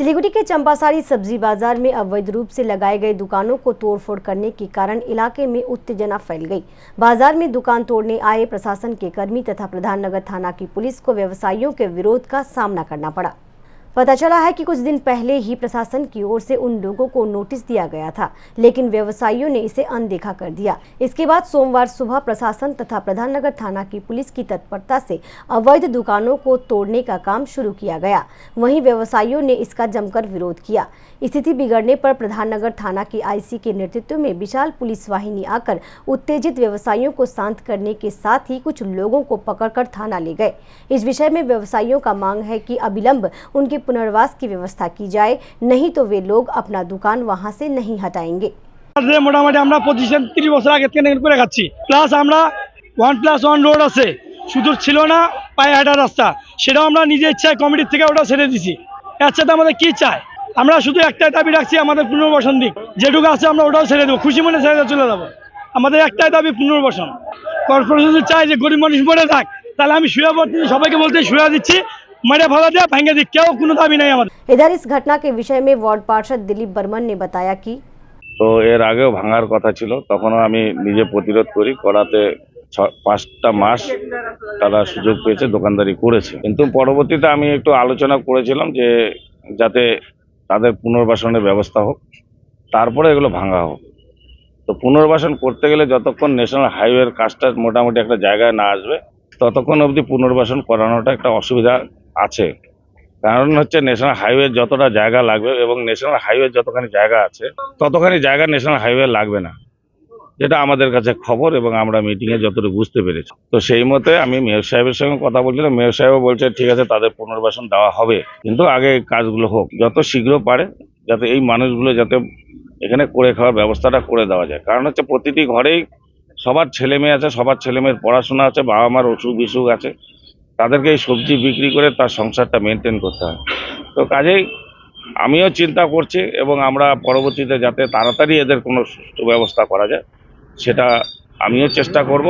सिलीगुड़ी के चंपासारी सब्जी बाजार में अवैध रूप से लगाए गए दुकानों को तोड़फोड़ करने के कारण इलाके में उत्तेजना फैल गई। बाजार में दुकान तोड़ने आए प्रशासन के कर्मी तथा प्रधान नगर थाना की पुलिस को व्यवसायियों के विरोध का सामना करना पड़ा। पता चला है कि कुछ दिन पहले ही प्रशासन की ओर से उन लोगों को नोटिस दिया गया था, लेकिन व्यवसायियों ने इसे अनदेखा कर दिया। इसके बाद सोमवार सुबह प्रशासन तथा प्रधान नगर थाना की पुलिस की तत्परता से अवैध दुकानों को तोड़ने का काम शुरू किया गया। वहीं व्यवसायियों ने इसका जमकर विरोध किया। स्थिति बिगड़ने पर प्रधान नगर थाना की आईसी के नेतृत्व में विशाल पुलिस वाहिनी आकर उत्तेजित व्यवसायियों को शांत करने के साथ ही कुछ लोगों को पकड़कर थाना ले गए। इस विषय में व्यवसायियों का मांग है कि अविलंब उनके पुनर्वास की व्यवस्था की जाए, नहीं तो वे लोग अपना दुकान वहां से नहीं हटाएंगे। মোটামুটি আমরা পজিশন 30 বছর আগে থেকে করে খাচ্ছি, প্লাস আমরা 1+1 রোড আছে, শুধু ছিল না পায়ে হাঁটা রাস্তা, সেটাও আমরা নিজে ইচ্ছায় কমিটির থেকে ওটা ছেড়ে দিছি। এর সাথে আমাদের কি চাই? আমরা শুধু একটাই দাবি রাখছি, আমাদের পুনর্বাসন দিক, যেটুকু আছে আমরা ওটাও ছেড়ে দেবো, খুশি মনে ছেড়ে চলে যাবো। আমাদের একটাই দাবি পুনর্বাসন। কর্পোরেশন চাই যে গরিব মানুষ মরে থাক, তাহলে আমি শুয়ে পড়ছি, সবাইকে বলতে শুয়ে দিচ্ছি, मरे फला दिया भांगे दी, क्यों কোনো দাবি নাই আমাদের। इधर इस घटना के विषय में वार्ड पार्षद दिलीप बर्मन ने बताया कि তো এর আগেও ভাঙার কথা ছিল, তখনও আমি নিজে প্রতিরোধ করাতে 5টা মাস তারা সুযোগ পেয়েছে, দোকানদারি করেছে। কিন্তু পরবর্তীতে আমি একটু আলোচনা করেছিলাম যে যাতে তাদের পুনর্বাসনের ব্যবস্থা হোক, তারপরে এগুলো ভাঙা হোক। তো পুনর্বাসন করতে গেলে যতক্ষণ ন্যাশনাল হাইওয়ের কাজটা মোটামুটি একটা জায়গায় না আসবে, ততক্ষণ অবধি পুনর্বাসন করানোটা একটা অসুবিধা আছে। কারণ হচ্ছে ন্যাশনাল হাইওয়ে যতটা জায়গা লাগবে এবং ন্যাশনাল হাইওয়ে যতখানি জায়গা আছে ততখানি জায়গা ন্যাশনাল হাইওয়ে লাগবে না, যেটা আমাদের কাছে খবর এবং আমরা মিটিংয়ে যতটুকু বুঝতে পেরেছি। তো সেই মতে আমি মেয়র সাহেবের সঙ্গে কথা বলছিলাম, মেয়র সাহেবও বলছে ঠিক আছে তাদের পুনর্বাসন দেওয়া হবে, কিন্তু আগে এই কাজগুলো হোক, যত শীঘ্র পারে যাতে এই মানুষগুলো যাতে এখানে করে খাওয়ার ব্যবস্থাটা করে দেওয়া যায়। কারণ হচ্ছে প্রতিটি ঘরেই সবার ছেলে মেয়ে আছে, সবার ছেলে মেয়ের পড়াশোনা আছে, বাবা মার অসুখ বিসুখ আছে, তাদেরকে এই সবজি বিক্রি করে তার সংসারটা মেনটেন করতে হয়। তো কাজেই আমিও চিন্তা করছি এবং আমরা পরবর্তীতে যাতে তাড়াতাড়ি এদের কোনো সুষ্ঠু ব্যবস্থা করা যায় সেটা আমিও চেষ্টা করব।